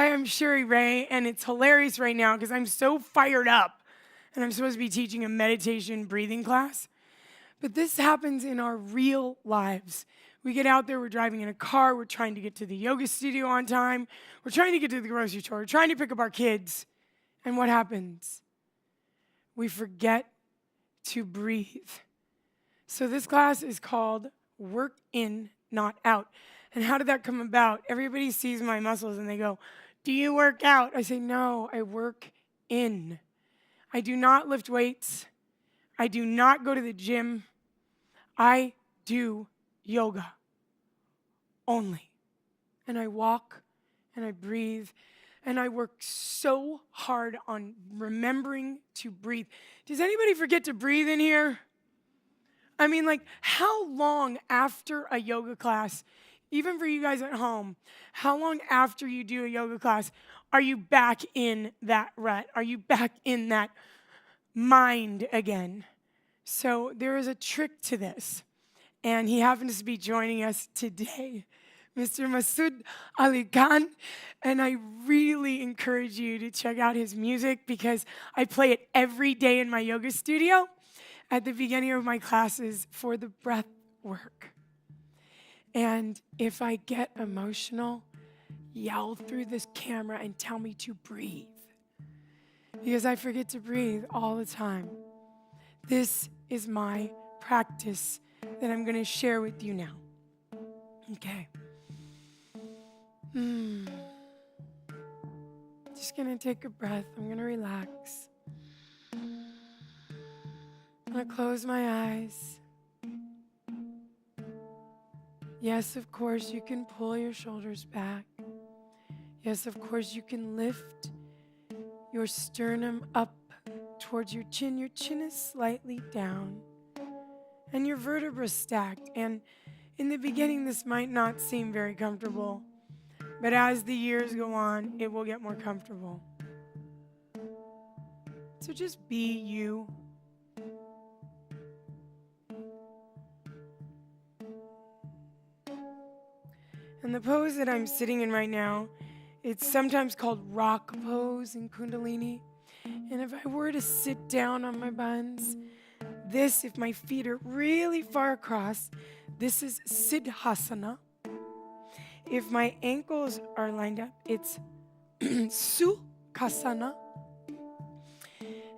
Hi, I'm Cheri Rae, and it's hilarious right now because I'm so fired up, and I'm supposed to be teaching a meditation breathing class. But this happens in our real lives. We get out there, we're driving in a car, we're trying to get to the yoga studio on time, we're trying to get to the grocery store, we're trying to pick up our kids. And what happens? We forget to breathe. So this class is called Work In, Not Out. And how did that come about? Everybody sees my muscles and they go, "Do you work out?" I say, "No, I work in." I do not lift weights. I do not go to the gym. I do yoga only. And I walk and I breathe and I work so hard on remembering to breathe. Does anybody forget to breathe in here? I mean, like, how long after a yoga class, even for you guys at home, how long after you do a yoga class are you back in that rut? Are you back in that mind again? So there is a trick to this, and he happens to be joining us today, Mr. Masood Ali Khan, and I really encourage you to check out his music because I play it every day in my yoga studio at the beginning of my classes for the breath work. And if I get emotional, yell through this camera and tell me to breathe. Because I forget to breathe all the time. This is my practice that I'm going to share with you now. Okay. Just going to take a breath. I'm going to relax. I'm going to close my eyes. Yes, of course, you can pull your shoulders back. Yes, of course, you can lift your sternum up towards your chin. Your chin is slightly down, and your vertebrae stacked. And in the beginning, this might not seem very comfortable, but as the years go on, it will get more comfortable. So just be you. And the pose that I'm sitting in right now, it's sometimes called rock pose in Kundalini. And if I were to sit down on my buns, this, if my feet are really far across, this is Siddhasana. If my ankles are lined up, it's Sukhasana.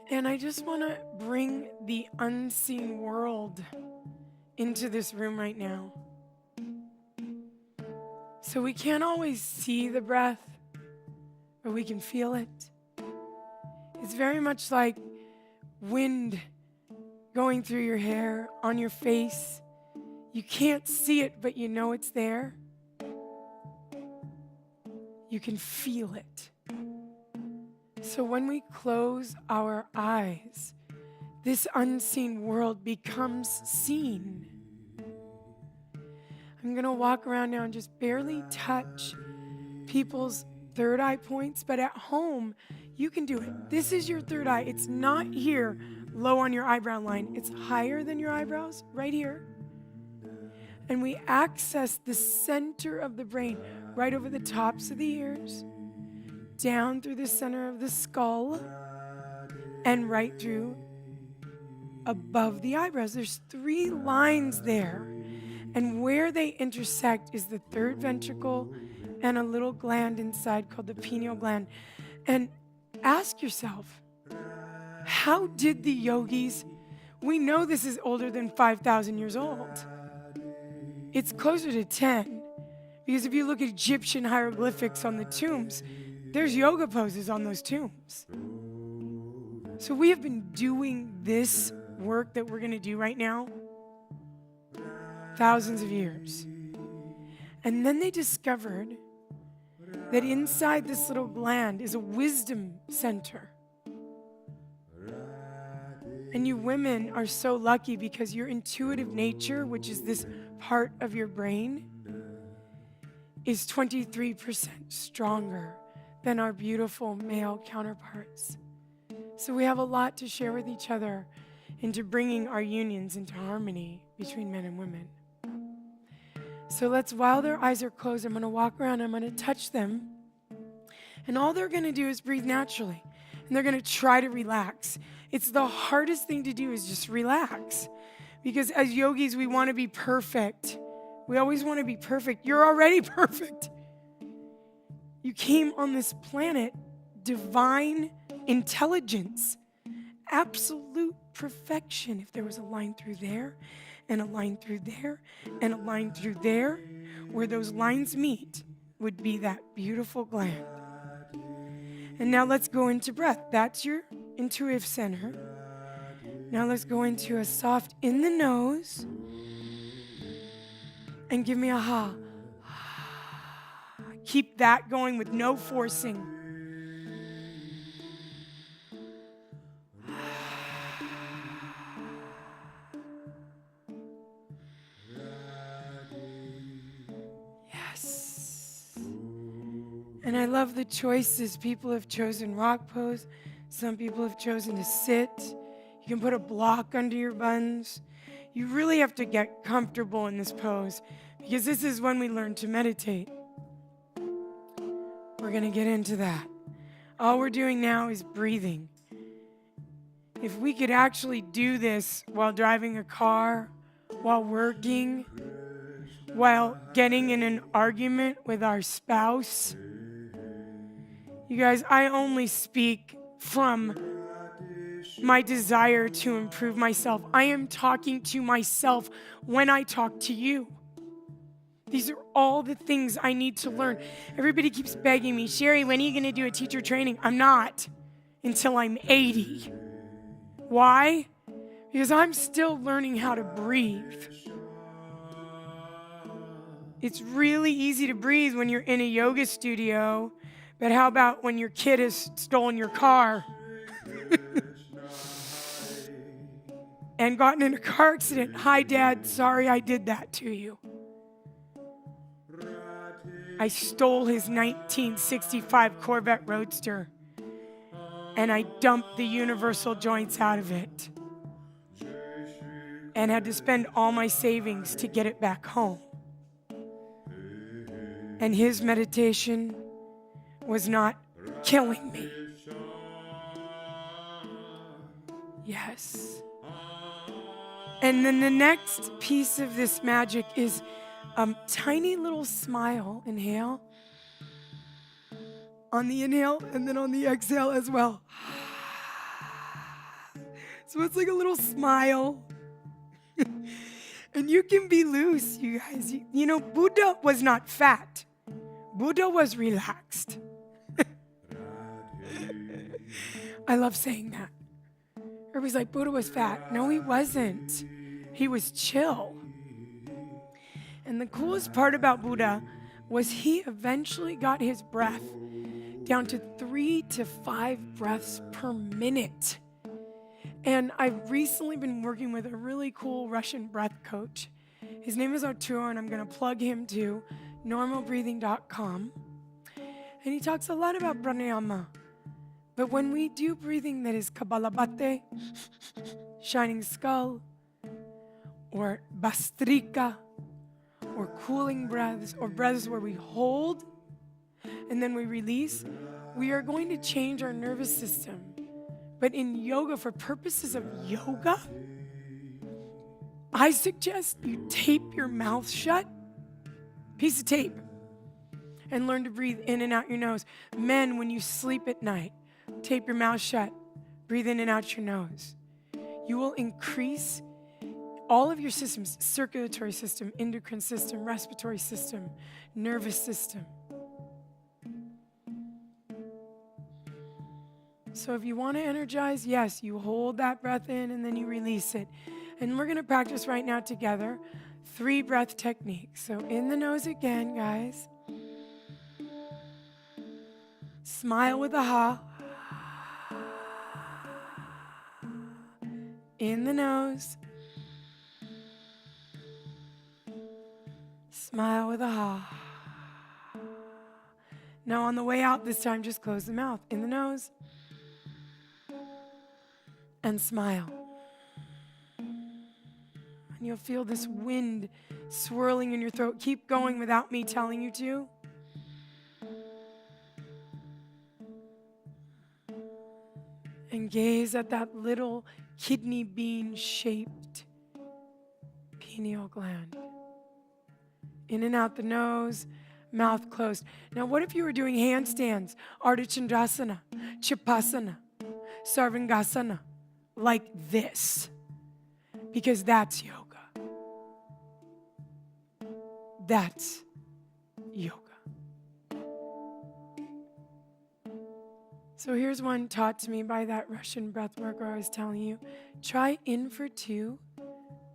And I just want to bring the unseen world into this room right now. So we can't always see the breath, but we can feel it. It's very much like wind going through your hair, on your face. You can't see it, but you know it's there. You can feel it. So when we close our eyes, this unseen world becomes seen. I'm going to walk around now and just barely touch people's third eye points, but at home, you can do it. This is your third eye. It's not here, low on your eyebrow line. It's higher than your eyebrows, right here. And we access the center of the brain, right over the tops of the ears, down through the center of the skull, and right through above the eyebrows. There's 3 lines there. And where they intersect is the third ventricle and a little gland inside called the pineal gland. And ask yourself, how did the yogis, we know this is older than 5,000 years old. It's closer to 10. Because if you look at Egyptian hieroglyphics on the tombs, there's yoga poses on those tombs. So we have been doing this work that we're going to do right now thousands of years. And then they discovered that inside this little gland is a wisdom center. And you women are so lucky because your intuitive nature, which is this part of your brain, is 23% stronger than our beautiful male counterparts. So we have a lot to share with each other into bringing our unions into harmony between men and women. So let's, while their eyes are closed, I'm going to walk around, I'm going to touch them. And all they're going to do is breathe naturally. And they're going to try to relax. It's the hardest thing to do is just relax. Because as yogis, we want to be perfect. We always want to be perfect. You're already perfect. You came on this planet, divine intelligence, absolute perfection. If there was a line through there, and a line through there, and a line through there, where those lines meet would be that beautiful gland. And now let's go into breath. That's your intuitive center. Now let's go into a soft in the nose. And give me a ha. Keep that going with no forcing. Yes. And I love the choices. People have chosen rock pose. Some people have chosen to sit. You can put a block under your buns. You really have to get comfortable in this pose because this is when we learn to meditate. We're going to get into that. All we're doing now is breathing. If we could actually do this while driving a car, while working, while getting in an argument with our spouse. You guys, I only speak from my desire to improve myself. I am talking to myself when I talk to you. These are all the things I need to learn. Everybody keeps begging me, Cheri, when are you going to do a teacher training? I'm not until I'm 80. Why? Because I'm still learning how to breathe. It's really easy to breathe when you're in a yoga studio, but how about when your kid has stolen your car and gotten in a car accident? Hi, Dad, sorry I did that to you. I stole his 1965 Corvette Roadster and I dumped the universal joints out of it and had to spend all my savings to get it back home. And his meditation was not killing me. Yes. And then the next piece of this magic is a tiny little smile. Inhale. On the inhale and then on the exhale as well. So it's like a little smile. And you can be loose, you guys. You know, Buddha was not fat. Buddha was relaxed. I love saying that. Everybody's like, Buddha was fat. No, he wasn't. He was chill. And the coolest part about Buddha was he eventually got his breath down to 3 to 5 breaths per minute. And I've recently been working with a really cool Russian breath coach. His name is Arturo, and I'm going to plug him to normalbreathing.com. And he talks a lot about pranayama. But when we do breathing that is Kapalabhati, shining skull, or Bastrika, or cooling breaths, or breaths where we hold and then we release, we are going to change our nervous system. But in yoga, for purposes of yoga, I suggest you tape your mouth shut, piece of tape, and learn to breathe in and out your nose. Men, when you sleep at night, tape your mouth shut, breathe in and out your nose. You will increase all of your systems, circulatory system, endocrine system, respiratory system, nervous system. So if you want to energize, yes, you hold that breath in and then you release it. And we're going to practice right now together 3 breath techniques. So in the nose again, guys. Smile with a ha. In the nose. Smile with a ha. Now on the way out this time, just close the mouth. In the nose. And smile. And you'll feel this wind swirling in your throat. Keep going without me telling you to. gaze at that little kidney bean-shaped pineal gland. In and out the nose, mouth closed. Now, what if you were doing handstands, Ardha Chandrasana, Chapasana, Sarvangasana, like this? Because that's yoga. That's yoga. So here's one taught to me by that Russian breath worker I was telling you. Try in for 2,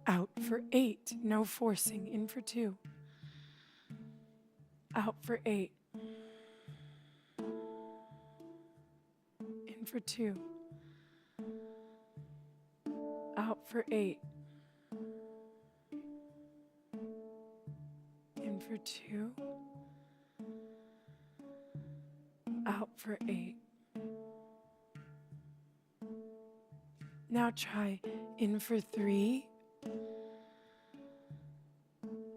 out for 8. No forcing. In for 2. Out for 8. In for 2. Out for 8. In for 2. Out for 8. Now try in for 3.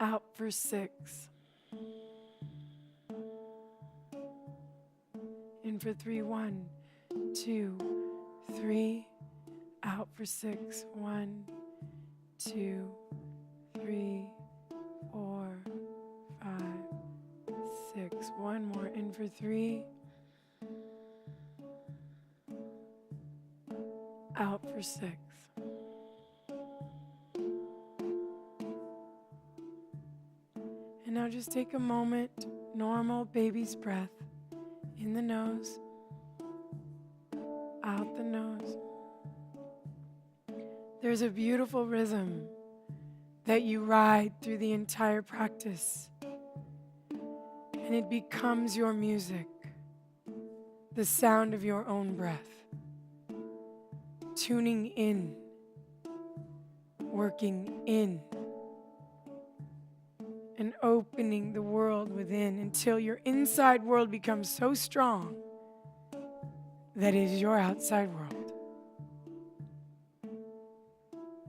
Out for 6. In for 3, 1, 2, 3. Out for 6, 1, 2, 3, 4, 5, 6. One more. In for 3. Out for 6. And now just take a moment, normal baby's breath. In the nose, out the nose. There's a beautiful rhythm that you ride through the entire practice. And it becomes your music, the sound of your own breath. Tuning in, working in, and opening the world within until your inside world becomes so strong that it is your outside world.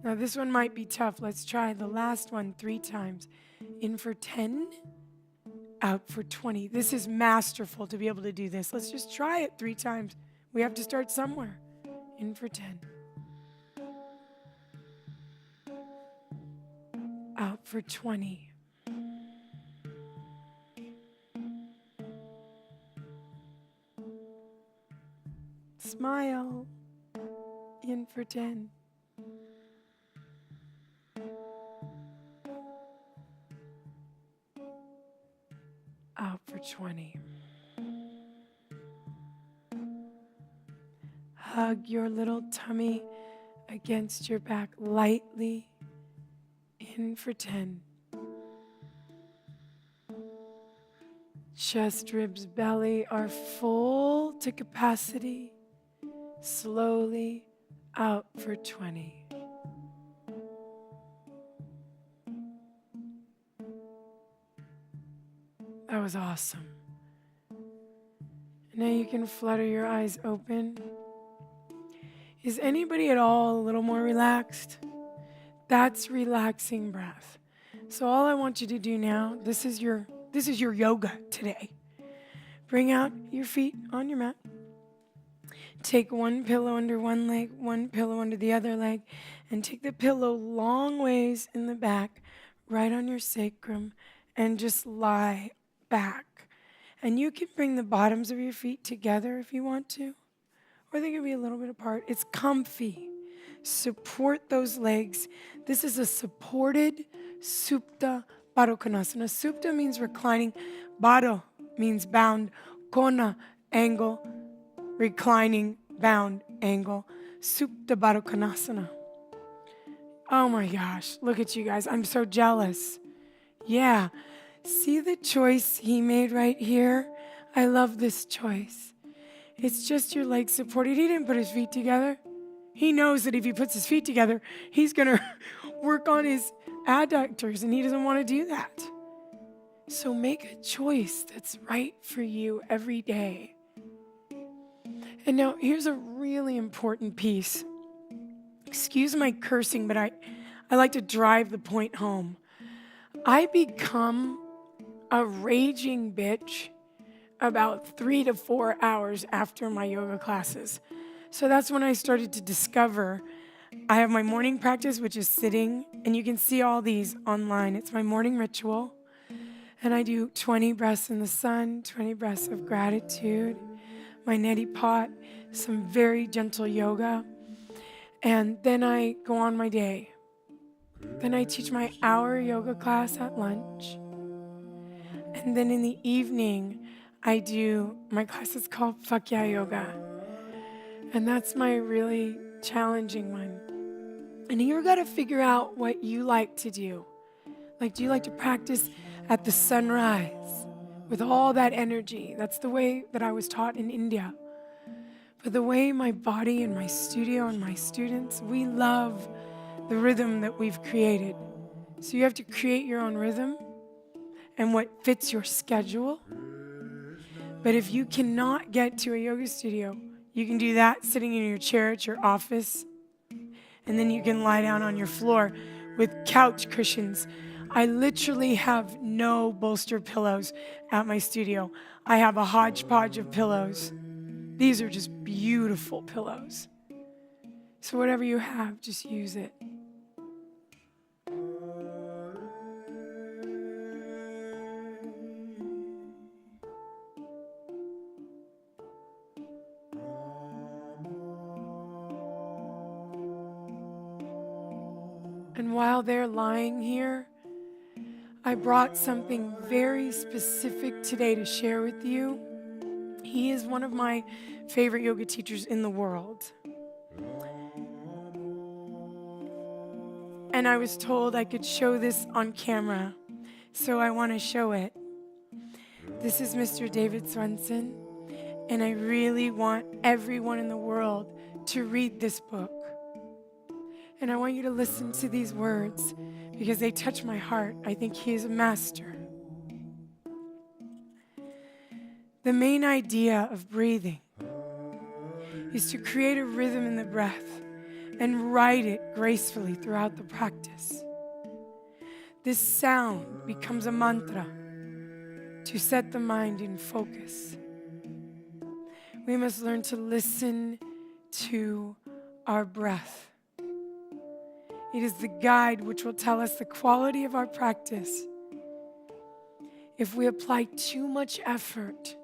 Now this one might be tough. Let's try the last one 3 times. In for 10, out for 20. This is masterful to be able to do this. Let's just try it 3 times. We have to start somewhere. In for 10. Out for 20. Smile. In for 10. Out for 20. Hug your little tummy against your back lightly. In for 10. Chest, ribs, belly are full to capacity. Slowly out for 20. That was awesome. Now you can flutter your eyes open. Is anybody at all a little more relaxed? That's relaxing breath. So all I want you to do now, this is your yoga today. Bring out your feet on your mat. Take one pillow under one leg, one pillow under the other leg, and take the pillow long ways in the back, right on your sacrum, and just lie back. And you can bring the bottoms of your feet together if you want to, or they can be a little bit apart. It's comfy. Support those legs. This is a supported Supta Baddha Konasana. Supta means reclining. Baddha means bound. Kona, angle. Reclining, bound, angle. Supta Baddha Konasana. Oh my gosh, look at you guys. I'm so jealous. Yeah. See the choice he made right here? I love this choice. It's just your legs supported. He didn't put his feet together. He knows that if he puts his feet together, he's going to work on his adductors, and he doesn't want to do that. So make a choice that's right for you every day. And now here's a really important piece. Excuse my cursing, but I like to drive the point home. I become a raging bitch about 3 to 4 hours after my yoga classes. So that's when I started to discover I have my morning practice, which is sitting, and you can see all these online. It's my morning ritual. And I do 20 breaths in the sun, 20 breaths of gratitude, my neti pot, some very gentle yoga. And then I go on my day. Then I teach my hour yoga class at lunch. And then in the evening, I do my class is called Fuck Yeah Yoga. And that's my really challenging one. And you got to figure out what you like to do. Like, do you like to practice at the sunrise with all that energy? That's the way that I was taught in India. But the way my body and my studio and my students, we love the rhythm that we've created. So you have to create your own rhythm and what fits your schedule. But if you cannot get to a yoga studio, you can do that sitting in your chair at your office. And then you can lie down on your floor with couch cushions. I literally have no bolster pillows at my studio. I have a hodgepodge of pillows. These are just beautiful pillows. So whatever you have, just use it. And while they're lying here, I brought something very specific today to share with you. He is one of my favorite yoga teachers in the world. And I was told I could show this on camera, so I want to show it. This is Mr. David Swenson, and I really want everyone in the world to read this book. And I want you to listen to these words because they touch my heart. I think he is a master. The main idea of breathing is to create a rhythm in the breath and ride it gracefully throughout the practice. This sound becomes a mantra to set the mind in focus. We must learn to listen to our breath. It is the guide which will tell us the quality of our practice. If we apply too much effort,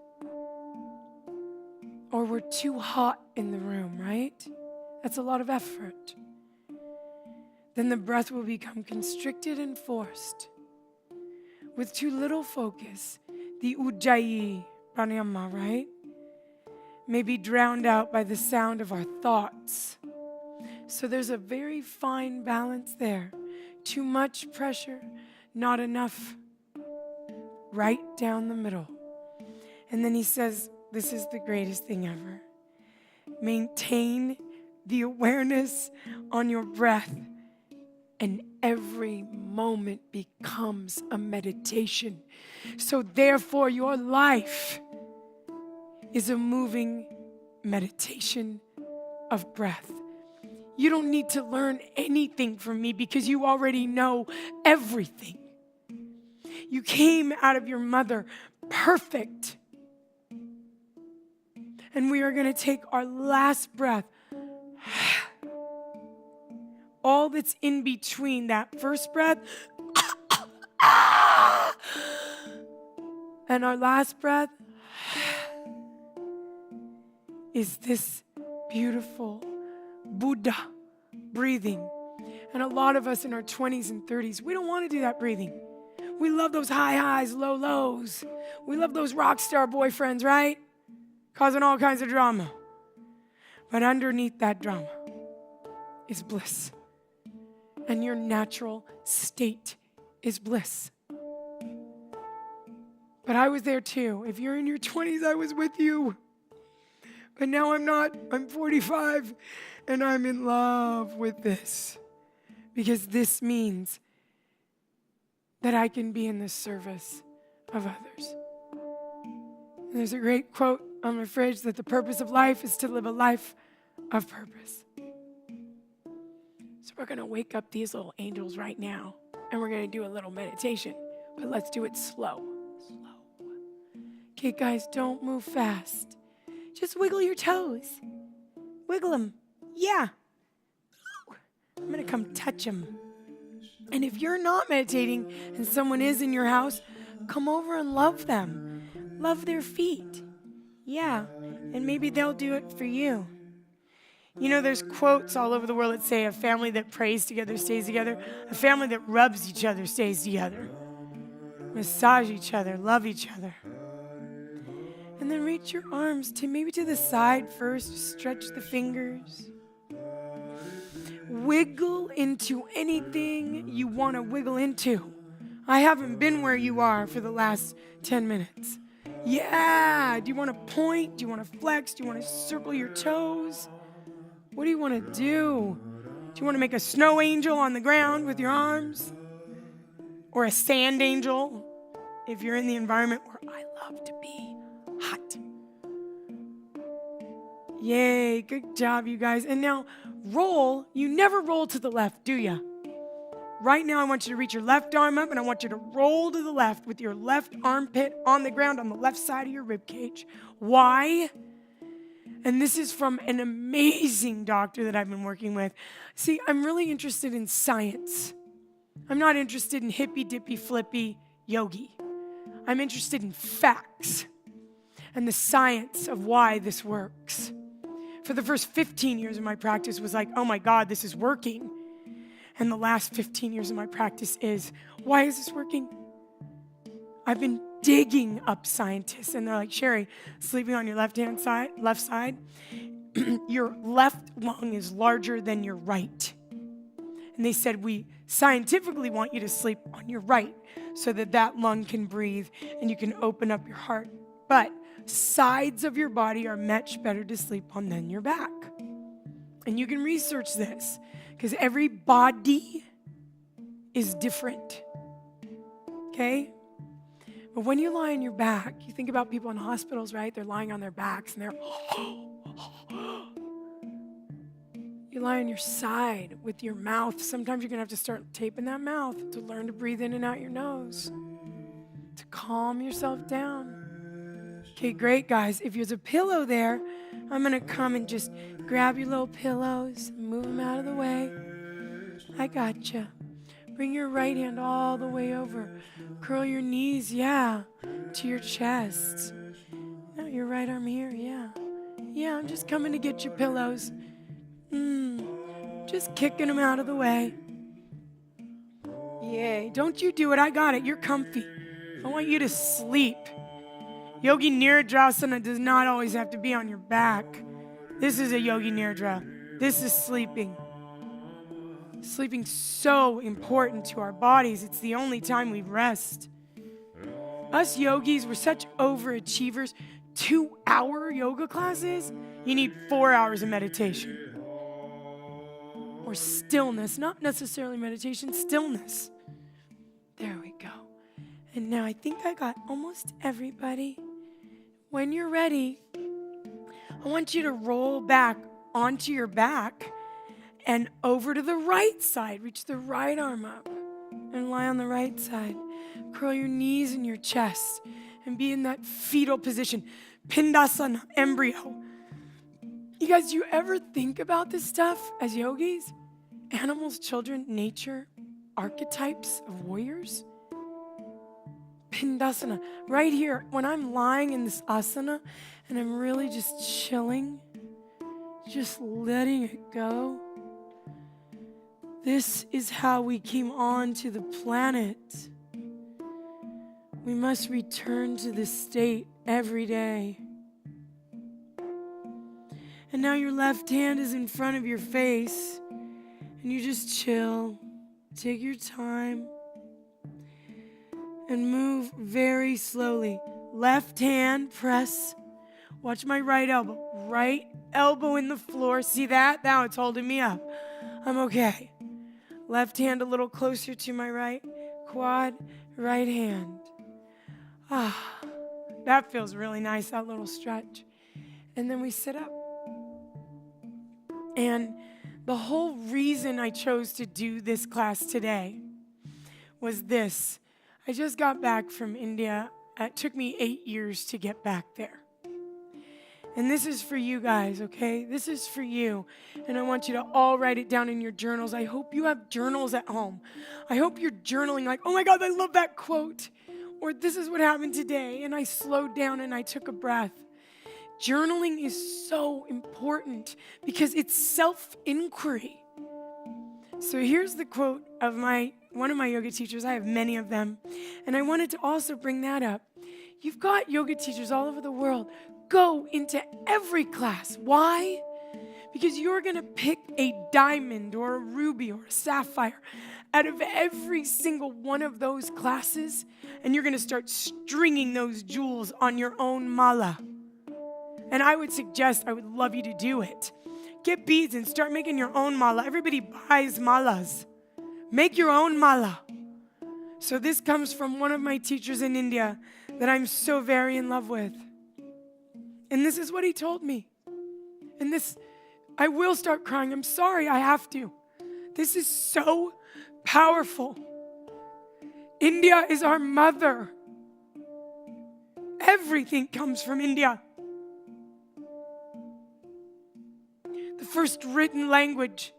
or we're too hot in the room, right? That's a lot of effort. Then the breath will become constricted and forced. With too little focus, the UDAYA pranayama, right, may be drowned out by the sound of our thoughts. So there's a very fine balance there. Too much pressure, not enough. Right down the middle. And then he says, this is the greatest thing ever. Maintain the awareness on your breath, and every moment becomes a meditation. So therefore, your life is a moving meditation of breath. You don't need to learn anything from me because you already know everything. You came out of your mother perfect. And we are going to take our last breath. All that's in between that first breath and our last breath is this beautiful Buddha breathing. And a lot of us in our 20s and 30s, we don't want to do that breathing. We love those high highs, low lows. We love those rock star boyfriends, right? Causing all kinds of drama. But underneath that drama is bliss. And your natural state is bliss. But I was there too. If you're in your 20s, I was with you. But now I'm not. I'm 45 and I'm in love with this. Because this means that I can be in the service of others. And there's a great quote on my fridge that the purpose of life is to live a life of purpose. So we're going to wake up these little angels right now and we're going to do a little meditation. But let's do it slow. Slow. Okay, guys, don't move fast. Just wiggle your toes. Wiggle them. Yeah. I'm going to come touch them. And if you're not meditating and someone is in your house, come over and love them. Love their feet. Yeah. And maybe they'll do it for you. You know, there's quotes all over the world that say a family that prays together stays together. A family that rubs each other stays together. Massage each other, love each other. And then reach your arms to maybe to the side first. Stretch the fingers. Wiggle into anything you want to wiggle into. I haven't been where you are for the last 10 minutes. Yeah. Do you want to point? Do you want to flex? Do you want to circle your toes? What do you want to do? Do you want to make a snow angel on the ground with your arms? Or a sand angel if you're in the environment where I love to be hot. Yay, good job, you guys. And now roll. You never roll to the left, do you? Right now, I want you to reach your left arm up, and I want you to roll to the left with your left armpit on the ground on the left side of your rib cage. Why? And this is from an amazing doctor that I've been working with. See, I'm really interested in science. I'm not interested in hippy-dippy, flippy yogi. I'm interested in facts and the science of why this works. For the first 15 years of my practice was like, oh my God, this is working. And the last 15 years of my practice is, why is this working? I've been digging up scientists, and they're like, Cheri, sleeping on your left side, your left lung is larger than your right. And they said, we scientifically want you to sleep on your right so that that lung can breathe and you can open up your heart. But sides of your body are much better to sleep on than your back. And you can research this because every body is different. Okay? But when you lie on your back, you think about people in hospitals, right? They're lying on their backs and they're you lie on your side with your mouth. Sometimes you're going to have to start taping that mouth to learn to breathe in and out your nose, to calm yourself down. Okay, great, guys. If there's a pillow there, I'm going to come and just grab your little pillows, move them out of the way. I gotcha. Bring your right hand all the way over. Curl your knees, yeah, to your chest. Now your right arm here, yeah. Yeah, I'm just coming to get your pillows. Just kicking them out of the way. Yay. Don't you do it. I got it. You're comfy. I want you to sleep. Yogi Nirdrasana does not always have to be on your back. This is a Yogi Nirdra. This is sleeping. Sleeping's so important to our bodies. It's the only time we rest. Us yogis, we're such overachievers. 2-hour yoga classes, you need 4 hours of meditation. Or stillness, not necessarily meditation, stillness. There we go. And now I think I got almost everybody. When you're ready, I want you to roll back onto your back and over to the right side. Reach the right arm up and lie on the right side. Curl your knees in your chest and be in that fetal position. Pindasana, embryo. You guys, do you ever think about this stuff as yogis? Animals, children, nature, archetypes of warriors? Pindasana. Right here, when I'm lying in this asana and I'm really just chilling, just letting it go, this is how we came on to the planet. We must return to this state every day. And now your left hand is in front of your face, and you just chill. Take your time and move very slowly. Left hand, press. Watch my right elbow. Right elbow in the floor. See that? Now it's holding me up. I'm okay. Left hand a little closer to my right quad. Right hand. That feels really nice, that little stretch. And then we sit up. And the whole reason I chose to do this class today was this. I just got back from India. It took me 8 years to get back there. And this is for you guys, okay? This is for you. And I want you to all write it down in your journals. I hope you have journals at home. I hope you're journaling like, oh my God, I love that quote. Or this is what happened today. And I slowed down and I took a breath. Journaling is so important because it's self-inquiry. So here's the quote of one of my yoga teachers. I have many of them. And I wanted to also bring that up. You've got yoga teachers all over the world. Go into every class. Why? Because you're going to pick a diamond or a ruby or a sapphire out of every single one of those classes, and you're going to start stringing those jewels on your own mala. And I would love you to do it. Get beads and start making your own mala. Everybody buys malas. Make your own mala. So this comes from one of my teachers in India that I'm so very in love with. And this is what he told me. And I will start crying. I'm sorry, I have to. This is so powerful. India is our mother. Everything comes from India. The first written language,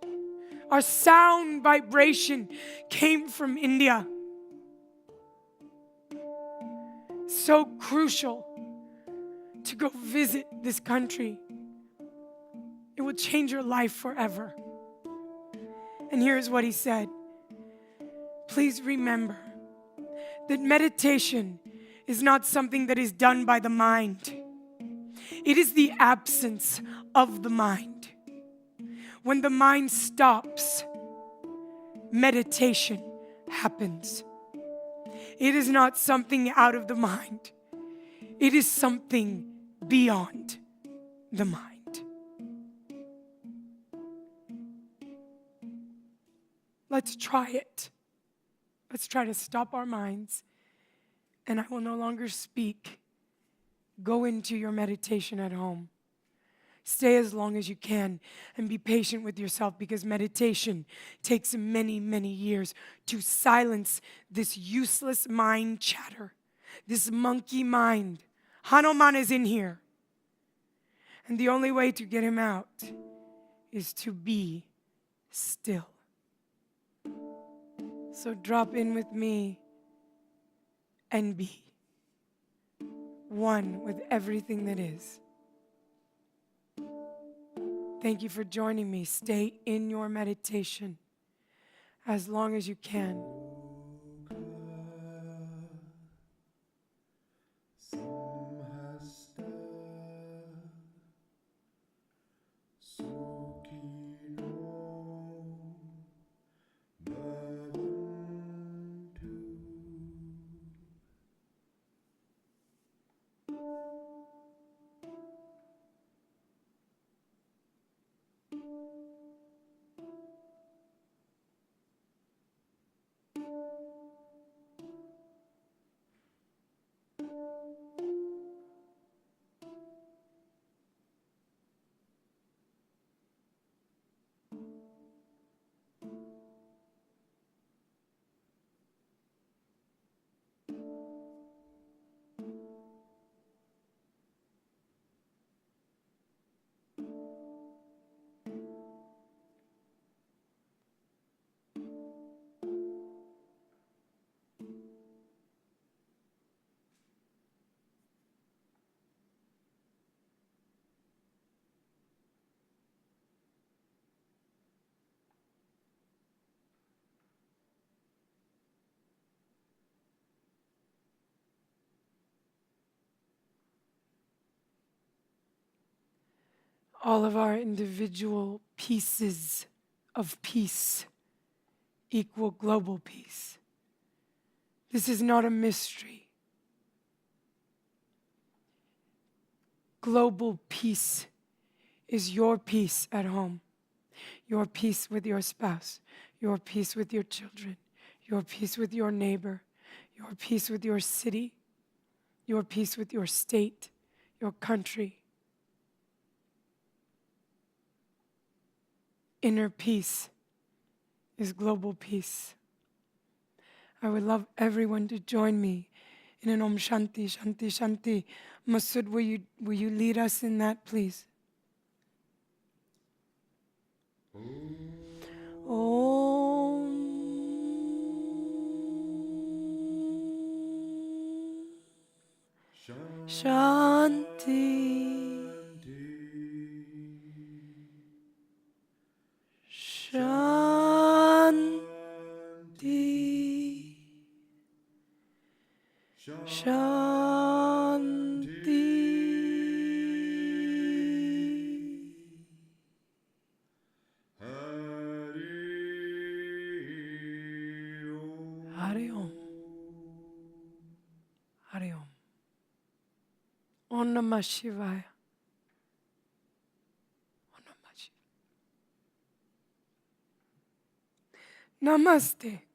our sound vibration came from India. So crucial to go visit this country. It will change your life forever. And here's what he said. Please remember that meditation is not something that is done by the mind. It is the absence of the mind. When the mind stops, meditation happens. It is not something out of the mind. It is something beyond the mind. Let's try it. Let's try to stop our minds. And I will no longer speak. Go into your meditation at home. Stay as long as you can and be patient with yourself, because meditation takes many, many years to silence this useless mind chatter, this monkey mind. Hanuman is in here. And the only way to get him out is to be still. So drop in with me and be one with everything that is. Thank you for joining me. Stay in your meditation as long as you can. All of our individual pieces of peace equal global peace. This is not a mystery. Global peace is your peace at home, your peace with your spouse, your peace with your children, your peace with your neighbor, your peace with your city, your peace with your state, your country. Inner peace is global peace. I would love everyone to join me in an Om Shanti, Shanti, Shanti. Masood, will you lead us in that, please? Om Shanti Shanti Shanti. Hari Om. Hari Om. Om Namah Shivaya. Om Namah Shivaya. Namaste.